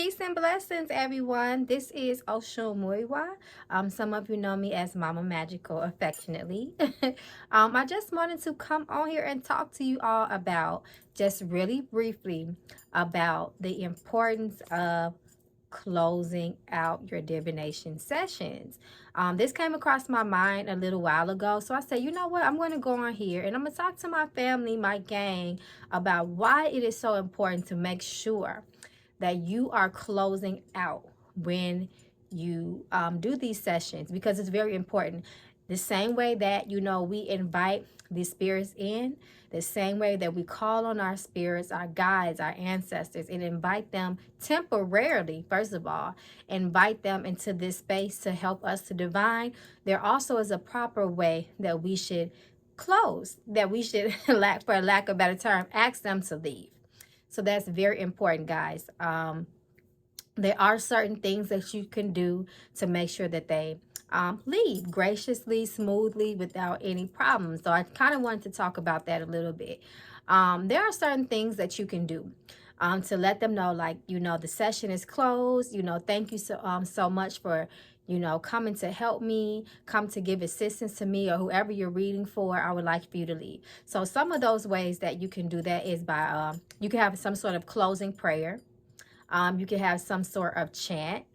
Peace and blessings, everyone. This is Oshun Muiwa. Some of you know me as Mama Magical, affectionately. I just wanted to come on here and talk to you all about, just really briefly, about the importance of closing out your divination sessions. This came across my mind a little while ago, so I said, you know what, I'm going to go on here and I'm going to talk to my family, my gang, about why it is so important to make sure that you are closing out when you do these sessions, because it's very important. The same way that, we invite the spirits in, the same way that we call on our spirits, our guides, our ancestors, and invite them temporarily, first of all, invite them into this space to help us to divine. There also is a proper way that we should close, that we should, for lack of a better term, ask them to leave. So that's very important, guys. There are certain things that you can do to make sure that they leave graciously, smoothly, without any problems. So I kind of wanted to talk about that a little bit. There are certain things that you can do to let them know, like, the session is closed. Thank you so much for coming to help me, come to give assistance to me, or whoever you're reading for. I would like for you to leave. So some of those ways that you can do that is by, you can have some sort of closing prayer. You can have some sort of chant,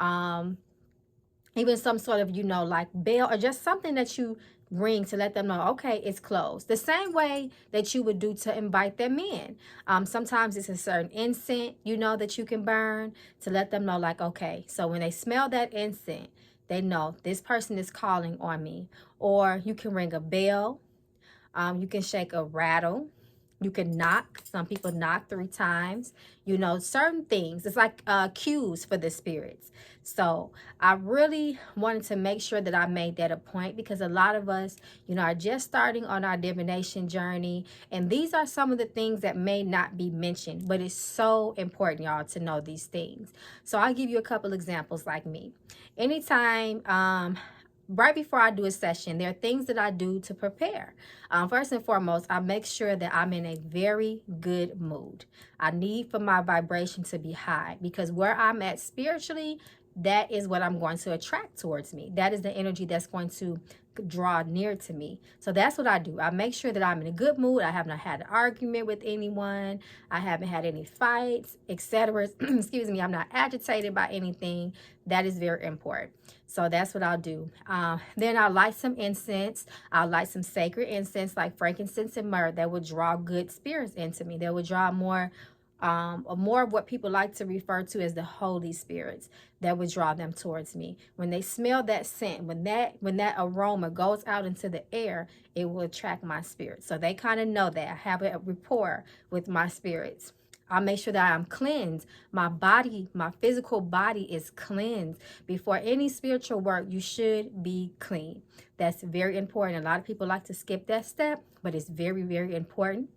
even some sort of, like bell, or just something that you ring to let them know, okay, it's closed. The same way that you would do to invite them in. Sometimes it's a certain incense, that you can burn to let them know, like, okay, so when they smell that incense, they know this person is calling on me. Or you can ring a bell. You can shake a rattle. You can knock. Some people knock 3 times. Certain things. It's like cues for the spirits. So I really wanted to make sure that I made that a point, because a lot of us, are just starting on our divination journey. And these are some of the things that may not be mentioned, but it's so important, y'all, to know these things. So I'll give you a couple examples like me. Anytime, right before I do a session, there are things that I do to prepare. First and foremost, I make sure that I'm in a very good mood. I need for my vibration to be high, because where I'm at spiritually, that is what I'm going to attract towards me. That is the energy that's going to draw near to me. So that's what I do. I make sure that I'm in a good mood. I have not had an argument with anyone. I haven't had any fights, etc. Excuse me. I'm not agitated by anything. That is very important. So that's what I'll do. Then I'll light some incense. I'll light some sacred incense like frankincense and myrrh that will draw good spirits into me. That will draw more of what people like to refer to as the Holy Spirits, that would draw them towards me. When they smell that scent, when that aroma goes out into the air, it will attract my spirit. So they kind of know that I have a rapport with my spirits. I'll make sure that I'm cleansed. My body, my physical body is cleansed. Before any spiritual work, you should be clean. That's very important. A lot of people like to skip that step, but it's very, very important.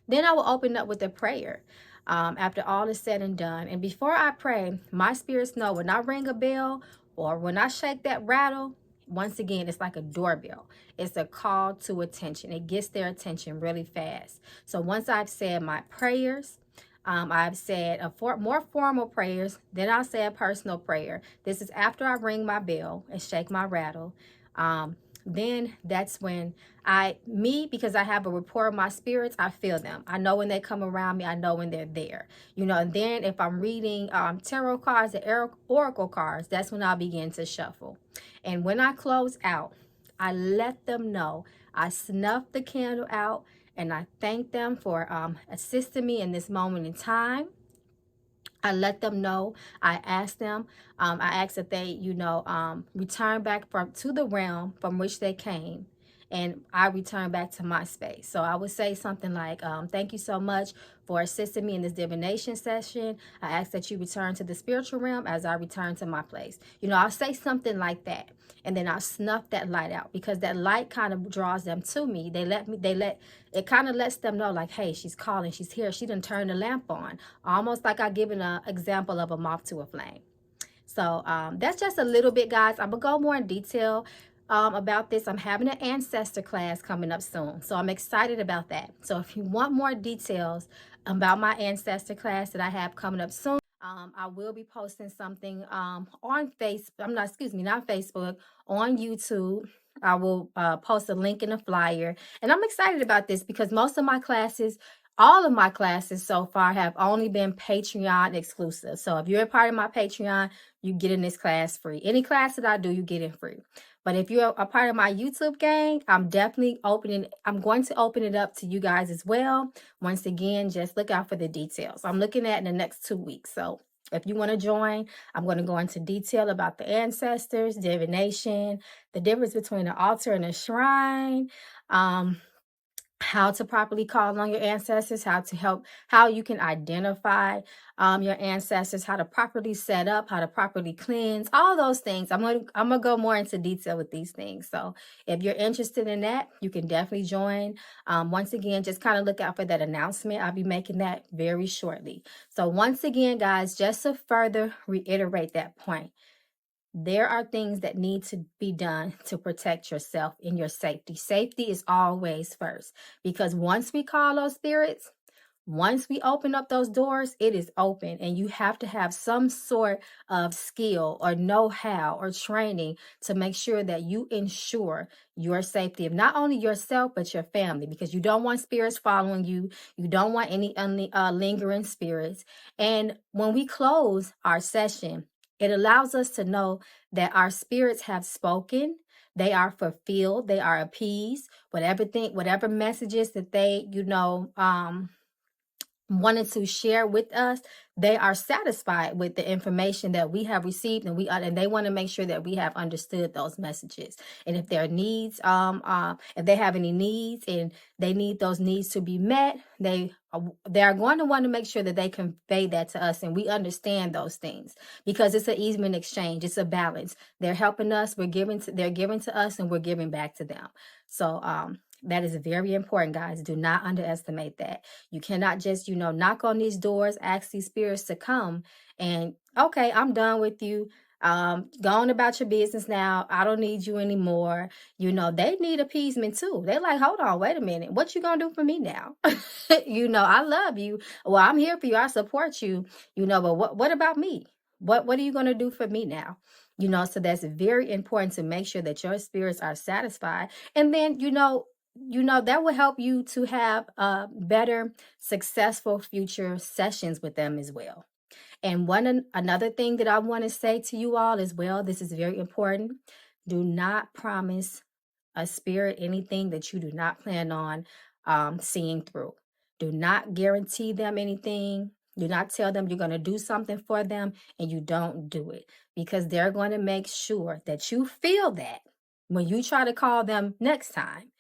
Then I will open up with a prayer after all is said and done. And before I pray, my spirits know when I ring a bell or when I shake that rattle, once again, it's like a doorbell. It's a call to attention. It gets their attention really fast. So once I've said my prayers, I've said more formal prayers, then I'll say a personal prayer. This is after I ring my bell and shake my rattle. Then that's when because I have a rapport with my spirits, I feel them. I know when they come around me. I know when they're there. And then if I'm reading tarot cards or oracle cards, that's when I'll begin to shuffle. And when I close out, I let them know. I snuff the candle out and I thank them for assisting me in this moment in time. I let them know. I ask them. I ask that they, return back to the realm from which they came, and I return back to my space. So I would say something like, thank you so much for assisting me in this divination session. I ask that you return to the spiritual realm as I return to my place. I'll say something like that. And then I'll snuff that light out, because that light kind of draws them to me. It kind of lets them know, like, hey, she's calling, she's here. She done turned the lamp on. Almost like I given an example of a moth to a flame. So that's just a little bit, guys. I'm going to go more in detail about this. I'm having an ancestor class coming up soon, so I'm excited about that. So if you want more details about my ancestor class that I have coming up soon, I will be posting something on Facebook. I'm not, excuse me, not Facebook, on YouTube. I will post a link in the flyer. And I'm excited about this because most of my classes, all of my classes so far have only been Patreon exclusive. So if you're a part of my Patreon, you get in this class free. Any class that I do, you get in free. But if you're a part of my YouTube gang, I'm going to open it up to you guys as well. Once again, just look out for the details. I'm looking at in the next 2 weeks. So if you want to join, I'm going to go into detail about the ancestors, divination, the difference between an altar and a shrine, how to properly call on your ancestors, how you can identify your ancestors, how to properly set up, how to properly cleanse, all those things. I'm gonna go more into detail with these things. So if you're interested in that, you can definitely join. Once again, just kind of look out for that announcement. I'll be making that very shortly. So once again, guys, just to further reiterate that point, there are things that need to be done to protect yourself and your safety. Safety is always first, because once we call those spirits, once we open up those doors, it is open, and you have to have some sort of skill or know-how or training to make sure that you ensure your safety of not only yourself but your family, because you don't want spirits following you. You don't want any lingering spirits. And when we close our session, it allows us to know that our spirits have spoken. They are fulfilled. They are appeased. Whatever messages that they, wanted to share with us, they are satisfied with the information that we have received, and they want to make sure that we have understood those messages. And if their needs, if they have any needs and they need those needs to be met, they are going to want to make sure that they convey that to us, and we understand those things, because it's an even exchange. It's a balance. They're helping us. They're giving to us, and we're giving back to them. So that is very important, guys. Do not underestimate that. You cannot just, knock on these doors, ask these spirits to come, and okay, I'm done with you. Go on about your business now. I don't need you anymore. They need appeasement too. They're like, hold on, wait a minute. What you gonna do for me now? I love you. Well, I'm here for you. I support you. But what about me? What are you gonna do for me now? So that's very important to make sure that your spirits are satisfied. And then, that will help you to have better, successful future sessions with them as well. And another thing that I want to say to you all as well, this is very important. Do not promise a spirit anything that you do not plan on seeing through. Do not guarantee them anything. Do not tell them you're going to do something for them and you don't do it, because they're going to make sure that you feel that when you try to call them next time.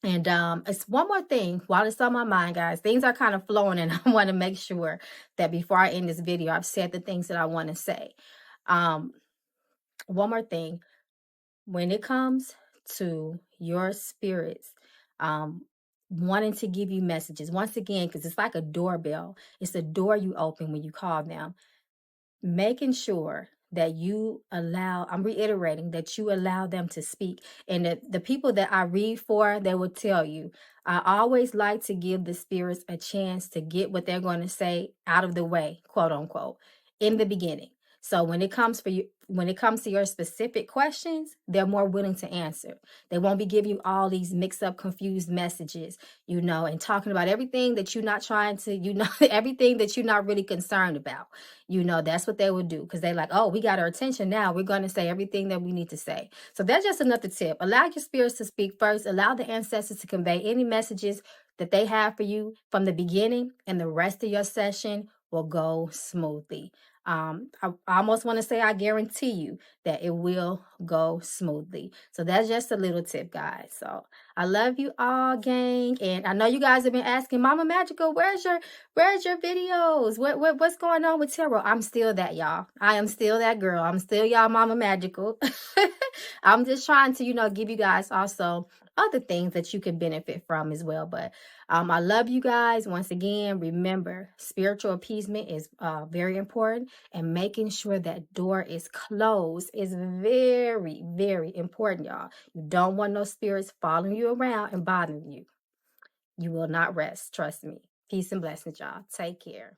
And it's one more thing while it's on my mind, guys. Things are kind of flowing, and I want to make sure that before I end this video, I've said the things that I want to say. One more thing. When it comes to your spirits wanting to give you messages, once again, because it's like a doorbell. It's a door you open when you call them. Making sure that I'm reiterating that you allow them to speak. And the people that I read for, they will tell you, I always like to give the spirits a chance to get what they're going to say out of the way, quote unquote, in the beginning. So when it comes to your specific questions, they're more willing to answer. They won't be giving you all these mixed up, confused messages, and talking about everything that you're not trying to, everything that you're not really concerned about. That's what they will do, because they're like, oh, we got our attention now. We're going to say everything that we need to say. So that's just another tip. Allow your spirits to speak first. Allow the ancestors to convey any messages that they have for you from the beginning, and the rest of your session will go smoothly. I almost want to say I guarantee you that it will go smoothly. So that's just a little tip, guys. So I love you all, gang. And I know you guys have been asking, Mama Magical, where's your videos? What's going on with tarot? I'm still that, y'all. I am still that girl. I'm still y'all Mama Magical. I'm just trying to, give you guys also other things that you can benefit from as well. But I love you guys. Once again, remember, spiritual appeasement is very important, and making sure that door is closed is very, very important, y'all. You don't want no spirits following you around and bothering you. You will not rest. Trust me. Peace and blessings, y'all. Take care.